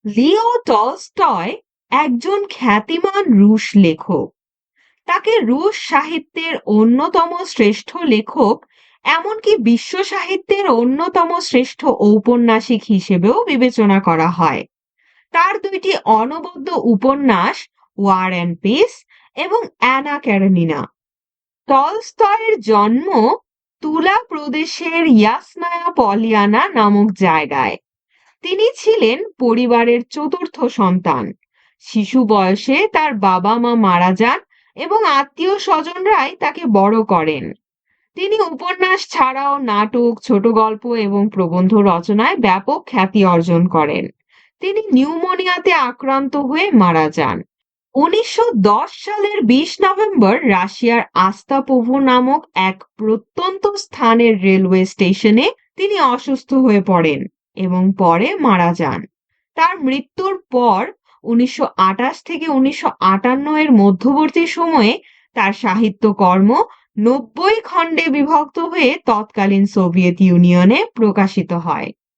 Leo Tolstoy একজন খ্যাতিমান রুশ লেখক। তাকে রুশ সাহিত্যের অন্যতম শ্রেষ্ঠ লেখক, এমনকি বিশ্ব সাহিত্যের অন্যতম শ্রেষ্ঠ ঔপন্যাসিক হিসেবেও বিবেচনা করা হয়। তার দুইটি অনবদ্য উপন্যাস, ওয়ার অ্যান্ড পিস এবং অ্যানা ক্যারেনিনা। টলস্টয়ের জন্ম তুলা প্রদেশের ইয়াসনায়া পলিয়ানা নামক জায়গায়। তিনি ছিলেন পরিবারের চতুর্থ সন্তান। শিশু বয়সে তার বাবা মা মারা যান এবং আত্মীয় স্বজনরাই তাকে বড় করেন। তিনি উপন্যাস ছাড়াও নাটক, ছোট গল্প এবং প্রবন্ধ রচনায় ব্যাপক খ্যাতি অর্জন করেন। তিনি নিউমোনিয়াতে আক্রান্ত হয়ে মারা যান। 1910 সালের 20 নভেম্বর রাশিয়ার আস্তাপোভো নামক এক প্রত্যন্ত স্থানের রেলওয়ে স্টেশনে তিনি অসুস্থ হয়ে পড়েন এবং পরে মারা যান। তার মৃত্যুর পর 1928 থেকে 1958 এর মধ্যবর্তী সময়ে তার সাহিত্যকর্ম 90 খণ্ডে বিভক্ত হয়ে তৎকালীন সোভিয়েত ইউনিয়নে প্রকাশিত হয়।